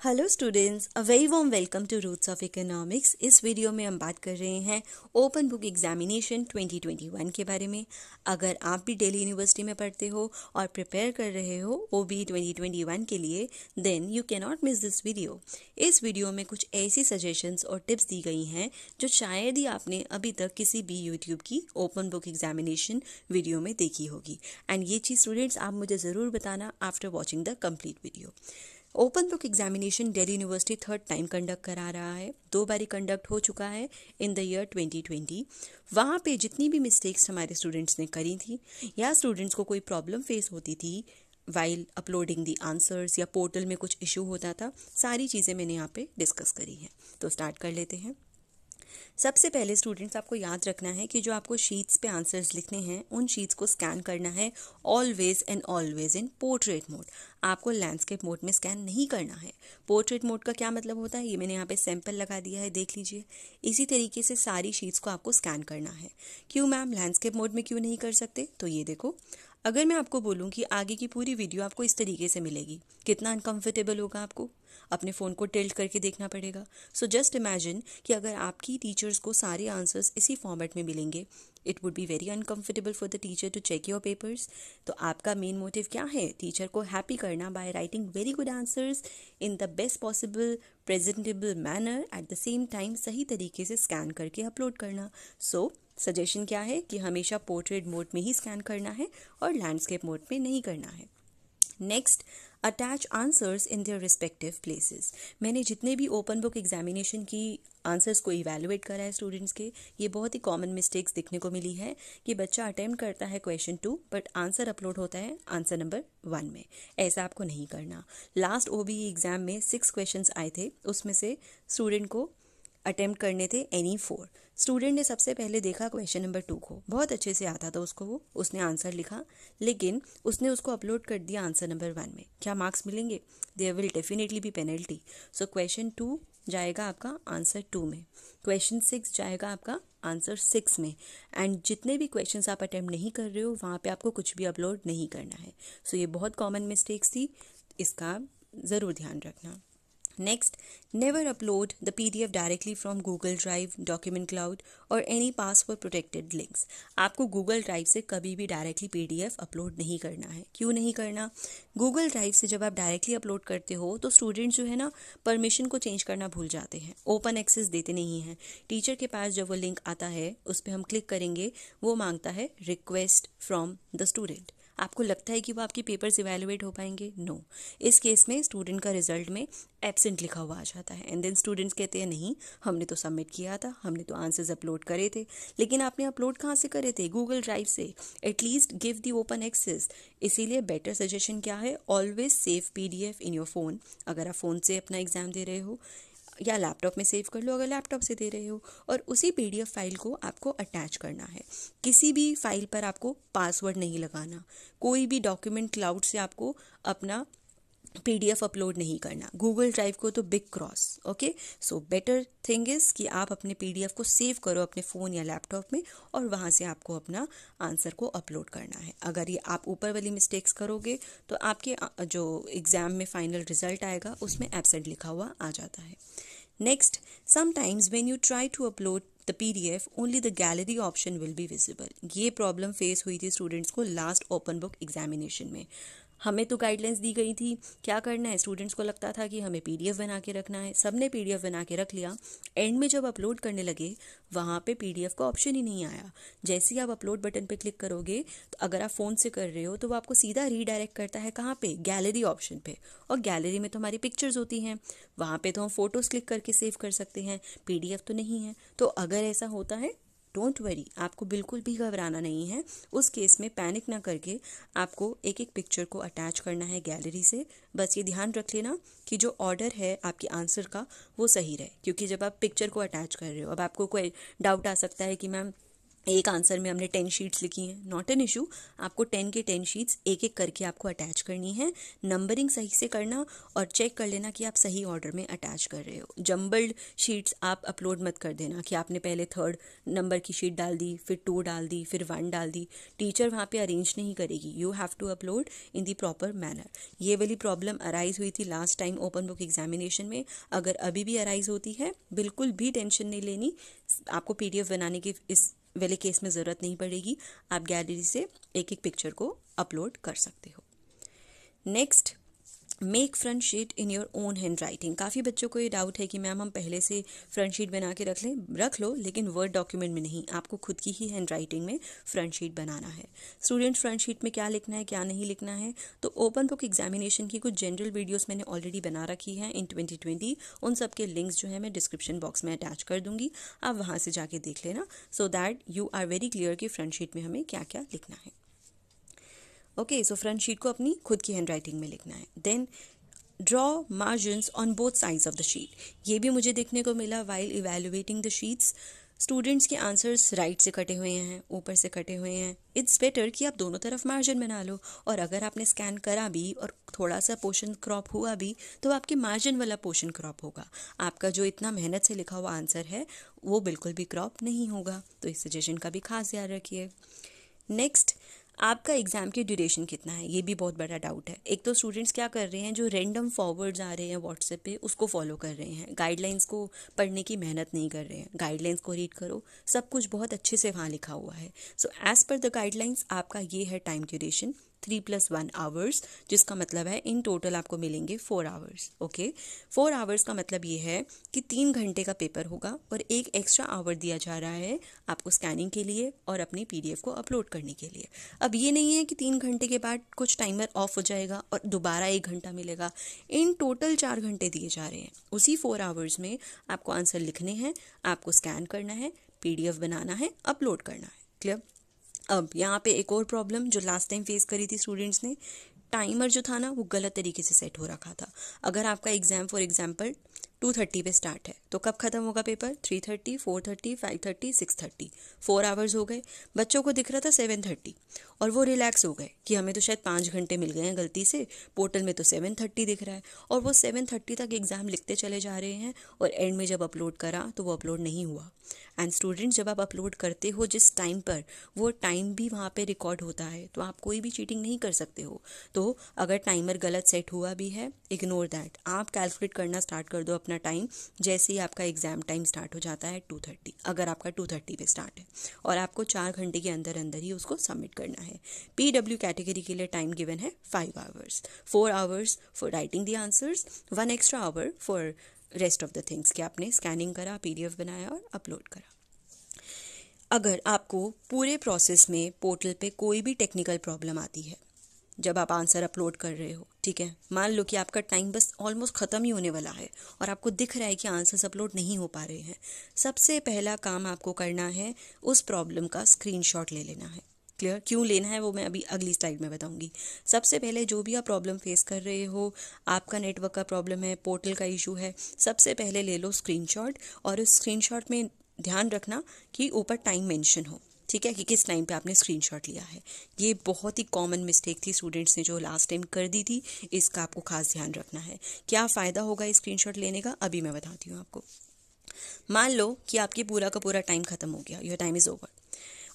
Hello students, a very warm welcome to roots of economics. इस video में हम बात कर रहे हैं ओपन बुक एग्जामिनेशन 2021 के बारे में। अगर आप भी दिल्ली यूनिवर्सिटी में पढ़ते हो और प्रिपेयर कर रहे हो ओबी 2021 के लिए, then you can not miss this video. इस वीडियो में कुछ ऐसी सजेशंस और टिप्स दी गई हैं जो शायद ही आपने अभी तक किसी भी यूट्यूब की ओपन बुक एग्जामिनेशन वीडियो में देखी होगी। एंड ये चीज़ स्टूडेंट्स आप मुझे ज़रूर बताना after watching the complete video. Open book examination Delhi university third time conduct करा रहा है। 2 बारी कंडक्ट हो चुका है इन द ईयर 2020। वहाँ पे जितनी भी मिस्टेक्स हमारे स्टूडेंट्स ने करी थी या स्टूडेंट्स को कोई प्रॉब्लम फेस होती थी वाइल अपलोडिंग दी आंसर्स या पोर्टल में कुछ इशू होता था, सारी चीज़ें मैंने यहाँ पे डिस्कस करी हैं। तो स्टार्ट कर लेते हैं। सबसे पहले स्टूडेंट्स आपको याद रखना है कि जो आपको शीट्स पे आंसर्स लिखने हैं उन शीट्स को स्कैन करना है always and always in portrait mode. आपको लैंडस्केप मोड में स्कैन नहीं करना है। पोर्ट्रेट मोड का क्या मतलब होता है, ये मैंने यहाँ पे सैंपल लगा दिया है, देख लीजिए। इसी तरीके से सारी शीट्स को आपको स्कैन करना है। क्यों मैम, लैंडस्केप मोड में क्यों नहीं कर सकते? तो ये देखो, अगर मैं आपको बोलूँ कि आगे की पूरी वीडियो आपको इस तरीके से मिलेगी, कितना अनकंफर्टेबल होगा आपको? अपने फ़ोन को टिल्ट करके देखना पड़ेगा। सो जस्ट इमेजिन कि अगर आपकी टीचर्स को सारे आंसर्स इसी फॉर्मेट में मिलेंगे, it would be very uncomfortable for the teacher to check your papers. तो आपका मेन मोटिव क्या है? टीचर को हैप्पी करना by writing very good answers in the best possible presentable manner, at the same time सही तरीके से scan करके अपलोड करना। सो सजेशन क्या है कि हमेशा पोर्ट्रेट मोड में ही स्कैन करना है और लैंडस्केप मोड में नहीं करना है। Next, attach answers in their respective places. मैंने जितने भी ओपन बुक एग्जामिनेशन की आंसर्स को इवैल्यूएट करा है स्टूडेंट्स के, ये बहुत ही कॉमन मिस्टेक्स देखने को मिली है कि बच्चा अटेम्प्ट करता है क्वेश्चन 2 बट आंसर अपलोड होता है आंसर नंबर 1 में। ऐसा आपको नहीं करना। लास्ट ओबी एग्जाम में 6 क्वेश्चंस आए थे, उसमें से स्टूडेंट को अटेम्प्ट करने थे एनी 4। स्टूडेंट ने सबसे पहले देखा क्वेश्चन नंबर 2 को, बहुत अच्छे से आता था उसको, उसने आंसर लिखा, लेकिन उसने उसको अपलोड कर दिया आंसर नंबर 1 में। क्या मार्क्स मिलेंगे? There will definitely be penalty. So question 2 जाएगा आपका आंसर 2 में, क्वेश्चन 6 जाएगा आपका आंसर 6 में, एंड जितने भी क्वेश्चंस आप अटेम्प्ट नहीं कर रहे हो वहाँ पे आपको कुछ भी अपलोड नहीं करना है। सो ये बहुत कॉमन मिस्टेक्स थी, इसका ज़रूर ध्यान रखना। Next, never upload the PDF directly from Google Drive, Document Cloud और any password protected links। आपको Google Drive से कभी भी डायरेक्टली PDF अपलोड नहीं करना है। क्यों नहीं करना? Google Drive से जब आप डायरेक्टली अपलोड करते हो तो स्टूडेंट्स जो है ना, परमिशन को चेंज करना भूल जाते हैं, ओपन एक्सेस देते नहीं हैं। टीचर के पास जब वो लिंक आता है उस पर हम क्लिक करेंगे, वो मांगता है रिक्वेस्ट फ्रॉम द स्टूडेंट। आपको लगता है कि वो आपके पेपर्स इवैल्यूएट हो पाएंगे? नो। इस केस में स्टूडेंट का रिजल्ट में एब्सेंट लिखा हुआ आ जाता है, एंड देन स्टूडेंट्स कहते हैं नहीं, हमने तो सबमिट किया था, हमने तो आंसर्स अपलोड करे थे। लेकिन आपने अपलोड कहाँ से करे थे? गूगल ड्राइव से। At least give the open access. इसीलिए बेटर सजेशन क्या है? Always save PDF in your phone. अगर आप फ़ोन से अपना एग्जाम दे रहे हो, या लैपटॉप में सेव कर लो अगर लैपटॉप से दे रहे हो, और उसी PDF फाइल को आपको अटैच करना है। किसी भी फाइल पर आपको पासवर्ड नहीं लगाना। कोई भी डॉक्यूमेंट क्लाउड से आपको अपना PDF अपलोड नहीं करना। गूगल ड्राइव को तो big cross. Okay, so better thing is कि आप अपने PDF को सेव करो अपने फ़ोन या लैपटॉप में, और वहाँ से आपको अपना आंसर को अपलोड करना है। अगर ये आप ऊपर वाली मिस्टेक्स करोगे तो आपके जो एग्ज़ाम में फाइनल रिजल्ट आएगा उसमें एब्सेंट लिखा हुआ आ जाता है। Next, sometimes when you try to upload the PDF, only the gallery option will be visible। ये प्रॉब्लम फेस हुई थी स्टूडेंट्स को लास्ट ओपन बुक एग्जामिनेशन में। हमें तो गाइडलाइंस दी गई थी क्या करना है, स्टूडेंट्स को लगता था कि हमें PDF बना के रखना है, सबने PDF बना के रख लिया। एंड में जब अपलोड करने लगे वहाँ पे PDF का ऑप्शन ही नहीं आया। जैसे ही आप अपलोड बटन पे क्लिक करोगे तो अगर आप फ़ोन से कर रहे हो तो वो आपको सीधा रीडायरेक्ट करता है कहाँ पे? गैलरी ऑप्शन पे। और गैलरी में तो हमारी पिक्चर्स होती हैं, वहाँ पे तो हम फोटोज़ क्लिक करके सेव कर सकते हैं, PDF तो नहीं है। तो अगर ऐसा होता है, डोंट वरी, आपको बिल्कुल भी घबराना नहीं है। उस केस में पैनिक ना करके आपको एक एक पिक्चर को अटैच करना है गैलरी से। बस ये ध्यान रख लेना कि जो ऑर्डर है आपके आंसर का वो सही रहे, क्योंकि जब आप पिक्चर को अटैच कर रहे हो, अब आपको कोई डाउट आ सकता है कि मैम एक आंसर में हमने 10 शीट्स लिखी हैं, नॉट एन इशू। आपको 10 के 10 शीट्स एक एक करके आपको अटैच करनी है, नंबरिंग सही से करना और चेक कर लेना कि आप सही ऑर्डर में अटैच कर रहे हो। जम्बल्ड शीट्स आप अपलोड मत कर देना कि आपने पहले 3rd नंबर की शीट डाल दी, फिर 2 डाल दी, फिर 1 डाल दी। टीचर वहाँ पे अरेंज नहीं करेगी, you have to upload in the proper manner. ये वाली प्रॉब्लम अराइज हुई थी last time open book examination में। अगर अभी भी अराइज होती है, बिल्कुल भी टेंशन नहीं लेनी, आपको PDF बनाने की इस वाले केस में ज़रूरत नहीं पड़ेगी। आप गैलरी से एक एक पिक्चर को अपलोड कर सकते हो। Next, make front sheet in your own hand writing. काफ़ी बच्चों को ये डाउट है कि मैम हम पहले से फ्रंट शीट बना के रख लो, लेकिन वर्ड डॉक्यूमेंट में नहीं, आपको खुद की ही हैंड राइटिंग में फ्रंट शीट बनाना है। स्टूडेंट फ्रंट शीट में क्या लिखना है, क्या नहीं लिखना है, तो ओपन बुक एग्जामिनेशन की कुछ जनरल वीडियोस मैंने ऑलरेडी बना रखी हैं इन 2020। उन सब के लिंक्स जो है मैं डिस्क्रिप्शन बॉक्स में अटैच कर दूंगी, आप वहाँ से जाके देख लेना, so that you are very clear कि फ्रंट शीट में हमें क्या क्या लिखना है। ओके, सो फ्रंट शीट को अपनी खुद की हैंड राइटिंग में लिखना है। Then draw margins on both sides of the sheet. ये भी मुझे देखने को मिला while evaluating the sheets. Students के आंसर्स राइट से कटे हुए हैं, ऊपर से कटे हुए हैं। इट्स बेटर कि आप दोनों तरफ मार्जिन बना लो, और अगर आपने स्कैन करा भी और थोड़ा सा पोर्शन क्रॉप हुआ भी, तो आपके मार्जिन वाला पोर्शन क्रॉप होगा। आपका जो इतना मेहनत से लिखा हुआ आंसर है वो बिल्कुल भी क्रॉप नहीं होगा। तो इस सजेशन का भी खास ध्यान रखिए। नेक्स्ट, आपका एग्जाम की ड्यूरेशन कितना है, ये भी बहुत बड़ा डाउट है। एक तो स्टूडेंट्स क्या कर रहे हैं, जो रैंडम फॉरवर्ड्स आ रहे हैं व्हाट्सएप पे उसको फॉलो कर रहे हैं, गाइडलाइंस को पढ़ने की मेहनत नहीं कर रहे हैं। गाइडलाइंस को रीड करो, सब कुछ बहुत अच्छे से वहाँ लिखा हुआ है। So as per the guidelines आपका ये है टाइम ड्यूरेशन 3 + 1 आवर्स, जिसका मतलब है इन टोटल आपको मिलेंगे 4 आवर्स। ओके, 4 आवर्स का मतलब ये है कि 3 घंटे का पेपर होगा और एक एक्स्ट्रा आवर दिया जा रहा है आपको स्कैनिंग के लिए और अपनी PDF को अपलोड करने के लिए। अब ये नहीं है कि 3 घंटे के बाद कुछ टाइमर ऑफ हो जाएगा और दोबारा 1 घंटा मिलेगा। इन टोटल 4 घंटे दिए जा रहे हैं। उसी 4 आवर्स में आपको आंसर लिखने हैं, आपको स्कैन करना है, PDF बनाना है, अपलोड करना है। क्लियर? अब यहाँ पे एक और प्रॉब्लम जो लास्ट टाइम फेस करी थी स्टूडेंट्स ने, टाइमर जो था ना वो गलत तरीके से सेट हो रखा था। अगर आपका एग्जाम फॉर एग्जाम्पल 2:30 पे स्टार्ट है, तो कब खत्म होगा पेपर? 3:30, 4:30, 5:30, 6:30, 4 आवर्स हो गए। बच्चों को दिख रहा था 7:30 और वो रिलैक्स हो गए कि हमें तो शायद 5 घंटे मिल गए हैं गलती से, पोर्टल में तो 7:30 दिख रहा है, और वो 7:30 तक एग्जाम लिखते चले जा रहे हैं और एंड में जब अपलोड करा तो वो अपलोड नहीं हुआ। एंड स्टूडेंट्स, जब आप अपलोड करते हो जिस टाइम पर, वो टाइम भी वहाँ पे रिकॉर्ड होता है, तो आप कोई भी चीटिंग नहीं कर सकते हो। तो अगर टाइमर गलत सेट हुआ भी है, इग्नोर दैट। आप कैलकुलेट करना स्टार्ट कर दो अपना टाइम जैसे ही आपका एग्जाम टाइम स्टार्ट हो जाता है 2:30, अगर आपका 2:30 पे स्टार्ट है, और आपको 4 घंटे के अंदर अंदर ही उसको सबमिट करना है। PW कैटेगरी के लिए टाइम गिवन है 5 hours, 4 hours for writing the answers, 1 extra hour for rest of the things कि आपने स्कैनिंग करा, PDF बनाया और अपलोड करा। अगर आपको पूरे प्रोसेस में पोर्टल पे कोई भी टेक्निकल प्रॉब्लम आती है जब आप आंसर अपलोड कर रहे हो, ठीक है, मान लो कि आपका टाइम बस ऑलमोस्ट ख़त्म ही होने वाला है और आपको दिख रहा है कि आंसर्स अपलोड नहीं हो पा रहे हैं, सबसे पहला काम आपको करना है उस प्रॉब्लम का स्क्रीनशॉट ले लेना है। क्लियर? क्यों लेना है वो मैं अभी अगली स्लाइड में बताऊंगी। सबसे पहले जो भी आप प्रॉब्लम फेस कर रहे हो, आपका नेटवर्क का प्रॉब्लम है, पोर्टल का इशू है, सबसे पहले ले लो स्क्रीनशॉट, और उस स्क्रीनशॉट में ध्यान रखना कि ऊपर टाइम मेंशन हो, ठीक है, कि किस टाइम पे आपने स्क्रीनशॉट लिया है। ये बहुत ही कॉमन मिस्टेक थी स्टूडेंट्स ने जो लास्ट टाइम कर दी थी, इसका आपको खास ध्यान रखना है। क्या फ़ायदा होगा इस स्क्रीनशॉट लेने का, अभी मैं बताती हूँ आपको। मान लो कि आपके पूरा का पूरा टाइम खत्म हो गया, योर टाइम इज़ ओवर,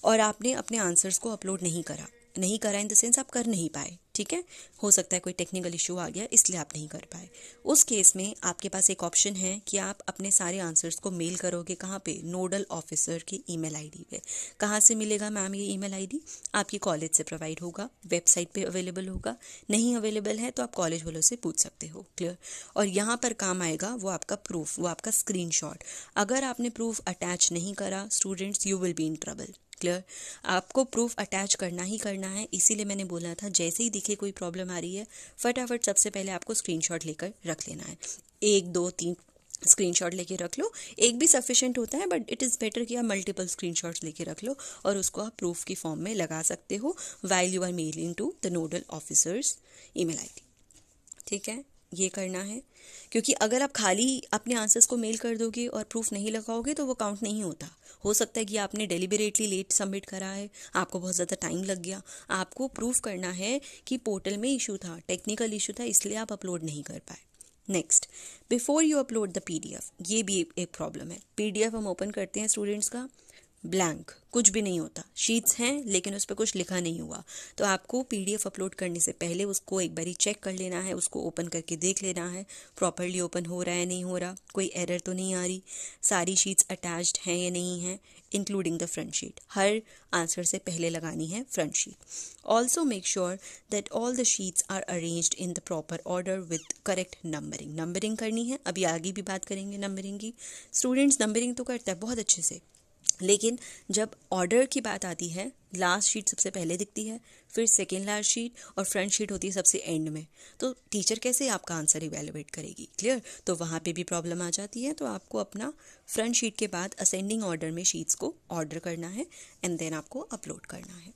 और आपने अपने आंसर्स को अपलोड नहीं करा इन द सेंस आप कर नहीं पाए, ठीक है, हो सकता है कोई टेक्निकल इशू आ गया इसलिए आप नहीं कर पाए। उस केस में आपके पास एक ऑप्शन है कि आप अपने सारे आंसर्स को मेल करोगे, कहाँ पे? नोडल ऑफिसर की ईमेल आईडी पे। कहाँ से मिलेगा मैम ये ईमेल आईडी? आपकी कॉलेज से प्रोवाइड होगा, वेबसाइट पे अवेलेबल होगा, नहीं अवेलेबल है तो आप कॉलेज वालों से पूछ सकते हो। क्लियर? और यहाँ पर काम आएगा वो आपका प्रूफ, वो आपका स्क्रीनशॉट। अगर आपने प्रूफ अटैच नहीं करा students, you will be in trouble. Clear? आपको प्रूफ अटैच करना ही करना है, इसीलिए मैंने बोला था जैसे ही दिखे कोई प्रॉब्लम आ रही है फटाफट सबसे पहले आपको स्क्रीनशॉट लेकर रख लेना है। 1, 2, 3 स्क्रीनशॉट लेके रख लो, एक भी सफिशिएंट होता है, बट इट इज़ बेटर कि आप मल्टीपल स्क्रीनशॉट्स लेके रख लो और उसको आप प्रूफ की फॉर्म में लगा सकते हो while you are mailing to the nodal officers email ID. ठीक है, ये करना है, क्योंकि अगर आप खाली अपने आंसर्स को मेल कर दोगे और प्रूफ नहीं लगाओगे तो वो काउंट नहीं होता। हो सकता है कि आपने डेलिबरेटली लेट सबमिट करा है, आपको बहुत ज़्यादा टाइम लग गया, आपको प्रूफ करना है कि पोर्टल में इशू था, टेक्निकल इशू था, इसलिए आप अपलोड नहीं कर पाए। Next, before you upload the PDF, ये भी एक प्रॉब्लम है। PDF हम ओपन करते हैं स्टूडेंट्स का, ब्लैंक, कुछ भी नहीं होता, शीट्स हैं लेकिन उस पर कुछ लिखा नहीं हुआ। तो आपको PDF अपलोड करने से पहले उसको एक बारी चेक कर लेना है, उसको ओपन करके देख लेना है प्रॉपरली ओपन हो रहा है नहीं हो रहा, कोई एरर तो नहीं आ रही, सारी शीट्स अटैच्ड हैं या नहीं हैं, इंक्लूडिंग द फ्रंट शीट। हर आंसर से पहले लगानी है front sheet. Also make sure that all the sheets are arranged in the proper order with correct numbering. Numbering करनी है, अभी आगे भी बात करेंगे नंबरिंग की। स्टूडेंट्स नंबरिंग तो करता है बहुत अच्छे से, लेकिन जब ऑर्डर की बात आती है, लास्ट शीट सबसे पहले दिखती है, फिर सेकेंड लास्ट शीट और फ्रंट शीट होती है सबसे एंड में, तो टीचर कैसे आपका आंसर इवेलुएट करेगी? क्लियर? तो वहाँ पे भी प्रॉब्लम आ जाती है। तो आपको अपना फ्रंट शीट के बाद असेंडिंग ऑर्डर में शीट्स को ऑर्डर करना है एंड देन आपको अपलोड करना है।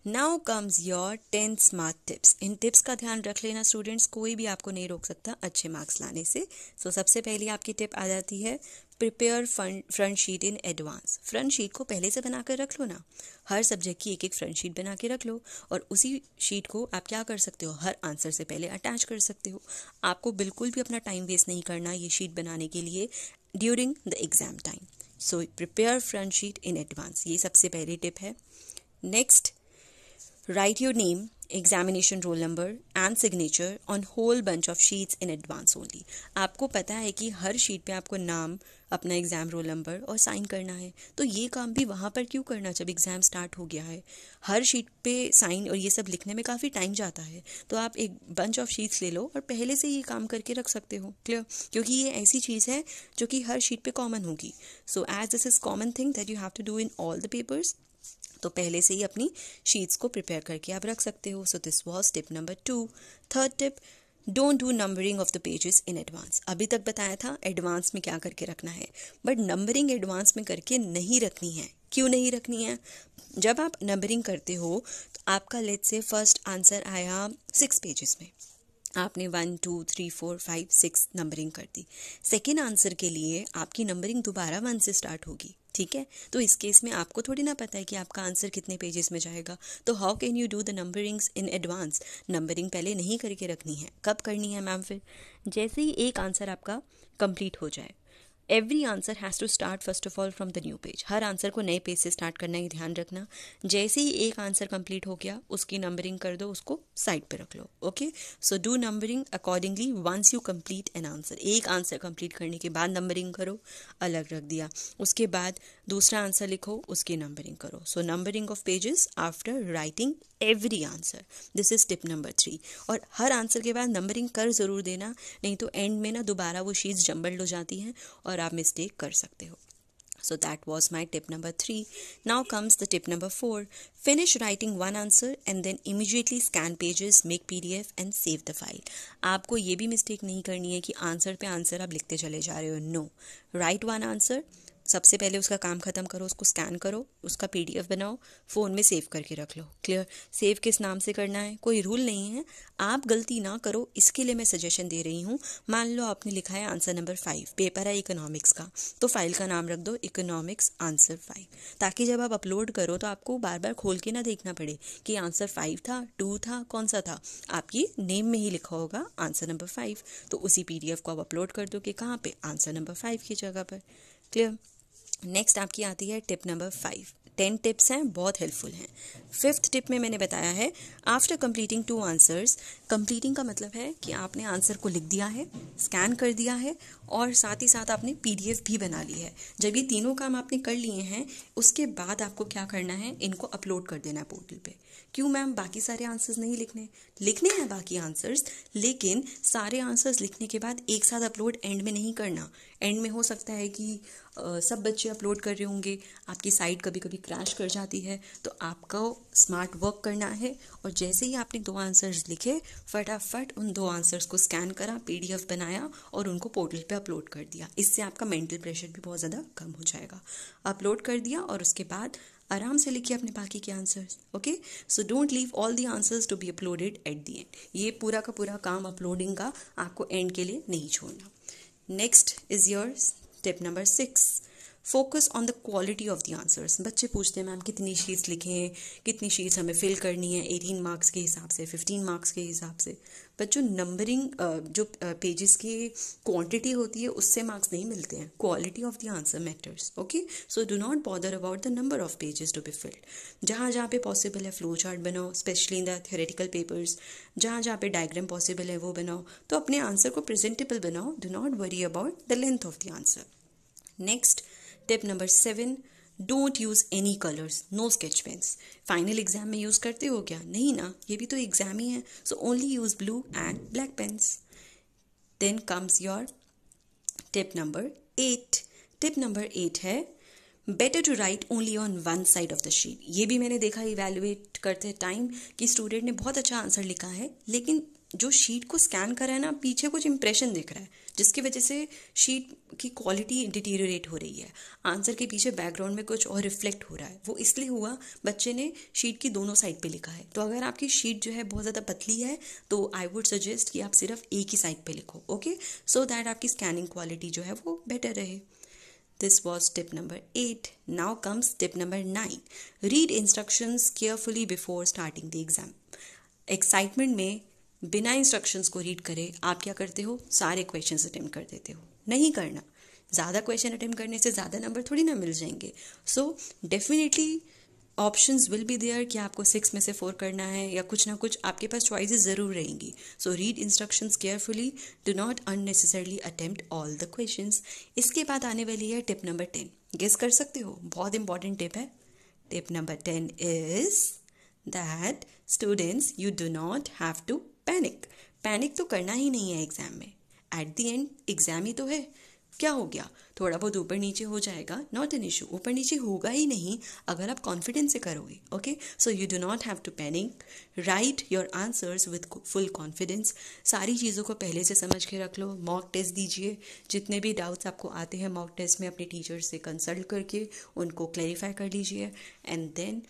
Now comes your 10 smart tips. In tips का ध्यान रख लेना स्टूडेंट्स, कोई भी आपको नहीं रोक सकता अच्छे मार्क्स लाने से। सो सबसे पहली आपकी टिप आ जाती है, prepare front sheet in advance. Front sheet को पहले से बनाकर रख लो ना, हर सब्जेक्ट की एक एक फ्रंट शीट बना के रख लो, और उसी शीट को आप क्या कर सकते हो, हर आंसर से पहले अटैच कर सकते हो। आपको बिल्कुल भी अपना टाइम वेस्ट नहीं करना ये शीट बनाने के लिए during the exam time. So prepare front sheet in advance, ये सबसे पहली टिप है। Next, write your name, examination roll number and signature on whole bunch of sheets in advance only। आपको पता है कि हर शीट पे आपको नाम, अपना एग्जाम रोल नंबर और साइन करना है, तो ये काम भी वहाँ पर क्यों करना जब एग्जाम स्टार्ट हो गया है? हर शीट पे साइन और ये सब लिखने में काफ़ी टाइम जाता है, तो आप एक बंच ऑफ शीट्स ले लो और पहले से ये काम करके रख सकते हो। क्लियर? क्योंकि ये ऐसी चीज़ है जो कि हर शीट पे कॉमन होगी। So as this is common thing that you have to do in all the papers, तो पहले से ही अपनी शीट्स को प्रिपेयर करके आप रख सकते हो। So this was tip number 2। Third tip, don't do numbering of the pages in advance. अभी तक बताया था एडवांस में क्या करके रखना है, बट नंबरिंग एडवांस में करके नहीं रखनी है। क्यों नहीं रखनी है? जब आप नंबरिंग करते हो तो आपका लेट्स से फर्स्ट आंसर आया 6 पेजेस में, आपने 1 2 3 4 5 6 नंबरिंग कर दी। सेकेंड आंसर के लिए आपकी नंबरिंग दोबारा 1 से स्टार्ट होगी, ठीक है? तो इस केस में आपको थोड़ी ना पता है कि आपका आंसर कितने पेजेस में जाएगा, तो how can you do the numberings in advance? Numbering पहले नहीं करके रखनी है। कब करनी है मैम? फिर जैसे ही एक आंसर आपका कंप्लीट हो जाए, every answer has to start first of all from the new page. हर आंसर को नए पेज से स्टार्ट करना है, ध्यान रखना। जैसे ही एक आंसर कंप्लीट हो गया, उसकी नंबरिंग कर दो, उसको साइड पे रख लो। Okay, so do numbering accordingly once you complete an answer. एक आंसर कंप्लीट करने के बाद नंबरिंग करो, अलग रख दिया, उसके बाद दूसरा आंसर लिखो, उसकी नंबरिंग करो। So numbering of pages after writing every answer, this is tip number 3। और हर आंसर के बाद नंबरिंग कर ज़रूर देना, नहीं तो एंड में ना दोबारा वो शीट्स जम्बल्ड हो जाती हैं और आप मिस्टेक कर सकते हो। So that was my tip number 3. Now comes the tip number 4. Finish writing one answer and then immediately scan pages, make PDF and save the file. आपको ये भी मिस्टेक नहीं करनी है कि आंसर पे आंसर आप लिखते चले जा रहे हो। नो, राइट वन आंसर, सबसे पहले उसका काम खत्म करो, उसको स्कैन करो, उसका PDF बनाओ, फ़ोन में सेव करके रख लो। क्लियर? सेव किस नाम से करना है कोई रूल नहीं है, आप गलती ना करो इसके लिए मैं सजेशन दे रही हूँ। मान लो आपने लिखा है आंसर नंबर 5, पेपर है इकोनॉमिक्स का, तो फाइल का नाम रख दो इकोनॉमिक्स आंसर 5, ताकि जब आप अपलोड करो तो आपको बार बार खोल के ना देखना पड़े कि आंसर 5 था, 2 था, कौन सा था। आपकी नेम में ही लिखा होगा आंसर नंबर 5, तो उसी PDF को आप अपलोड कर दो कि कहाँ पे, आंसर नंबर 5 की जगह पर। क्लियर? नेक्स्ट आपकी आती है टिप नंबर 5। 10 टिप्स हैं, बहुत हेल्पफुल हैं। 5th टिप में मैंने बताया है, आफ्टर कंप्लीटिंग 2 आंसर्स, कंप्लीटिंग का मतलब है कि आपने आंसर को लिख दिया है, स्कैन कर दिया है और साथ ही साथ आपने PDF भी बना ली है। जब ये तीनों काम आपने कर लिए हैं, उसके बाद आपको क्या करना है, इनको अपलोड कर देना है पोर्टल पे। क्यों मैम? बाकी सारे आंसर्स नहीं लिखने हैं बाकी आंसर्स, लेकिन सारे आंसर्स लिखने के बाद एक साथ अपलोड एंड में नहीं करना। एंड में हो सकता है कि सब बच्चे अपलोड कर रहे होंगे, आपकी साइट कभी कभी क्रैश कर जाती है, तो आपको स्मार्ट वर्क करना है और जैसे ही आपने 2 आंसर्स लिखे, फटाफट उन 2 आंसर्स को स्कैन करा, PDF बनाया और उनको पोर्टल पे अपलोड कर दिया। इससे आपका मेंटल प्रेशर भी बहुत ज़्यादा कम हो जाएगा। अपलोड कर दिया और उसके बाद आराम से लिखिए अपने बाकी के answers. Okay, so don't leave all the answers to be uploaded at the end. ये पूरा का पूरा काम अपलोडिंग का आपको एंड के लिए नहीं छोड़ना. Next is yours tip number 6. Focus on the quality of the answers. बच्चे पूछते हैं मैम कितनी शीट्स लिखें, कितनी शीट्स हमें फिल करनी है, 18 मार्क्स के हिसाब से, 15 मार्क्स के हिसाब से. बच्चों नंबरिंग जो पेजेस की क्वांटिटी होती है उससे मार्क्स नहीं मिलते हैं. Quality of the answer matters. Okay, so do not bother about the number of pages to be filled. जहाँ जहाँ पे पॉसिबल है फ्लो चार्ट बनाओ, specially in the theoretical papers. जहाँ जहाँ पे डायग्राम पॉसिबल है वो बनाओ. तो अपने आंसर को प्रेजेंटेबल बनाओ. Do not worry about the length of the answer. Next tip number 7. Don't use any colours. No sketch pens. Final exam में यूज करते हो क्या? नहीं ना, ये भी तो एग्जाम ही है. So only use blue and black pens. Then comes your tip number 8. Tip number 8 है better to write only on one side of the sheet. ये भी मैंने देखा इवेलुएट करते टाइम कि स्टूडेंट ने बहुत अच्छा आंसर लिखा है लेकिन जो शीट को स्कैन करा है ना पीछे कुछ इंप्रेशन दिख रहा है जिसकी वजह से शीट की क्वालिटी डिटीरियोरेट हो रही है. आंसर के पीछे बैकग्राउंड में कुछ और रिफ्लेक्ट हो रहा है. वो इसलिए हुआ बच्चे ने शीट की दोनों साइड पे लिखा है. तो अगर आपकी शीट जो है बहुत ज़्यादा पतली है तो आई वुड सजेस्ट कि आप सिर्फ एक ही साइड पे लिखो. ओके, सो दैट आपकी स्कैनिंग क्वालिटी जो है वो बेटर रहे. This was tip number 8. Now comes tip number 9. Read instructions carefully before starting the exam. Excitement में बिना इंस्ट्रक्शंस को रीड करे आप क्या करते हो? सारे क्वेश्चंस अटेम्प्ट कर देते हो. नहीं करना. ज़्यादा क्वेश्चन अटेम्प्ट करने से ज़्यादा नंबर थोड़ी ना मिल जाएंगे. So definitely options will be there कि आपको 6 में से 4 करना है या कुछ ना कुछ आपके पास चॉइसेस ज़रूर रहेंगी. So read instructions carefully. Do not unnecessarily attempt all the questions. इसके बाद आने वाली है टिप नंबर 10. गेस कर सकते हो? बहुत इंपॉर्टेंट टिप है. Tip number 10 is that students you do not have to panic. Panic तो करना ही नहीं है एग्जाम में. एट द एंड एग्जाम ही तो है. क्या हो गया? थोड़ा बहुत ऊपर नीचे हो जाएगा, नॉट एन इशू. ऊपर नीचे होगा ही नहीं अगर आप कॉन्फिडेंस से करोगे. Okay, so you do not have to panic. Write your answers with full confidence. सारी चीज़ों को पहले से समझ के रख लो. मॉक टेस्ट दीजिए. जितने भी डाउट्स आपको आते हैं मॉक टेस्ट में अपने टीचर से कंसल्ट करके उनको क्लैरिफाई कर लीजिए. एंड देन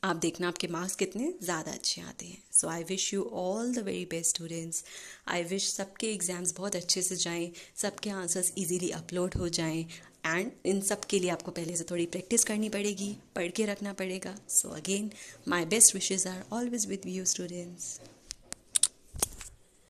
आप देखना आपके मार्क्स कितने ज़्यादा अच्छे आते हैं. So I wish you all the very best students. I wish सबके एग्ज़ाम्स बहुत अच्छे से जाएं, सबके आंसर्स इजीली अपलोड हो जाएं. एंड इन सब के लिए आपको पहले से थोड़ी प्रैक्टिस करनी पड़ेगी, पढ़ के रखना पड़ेगा. So again my best wishes are always with you students.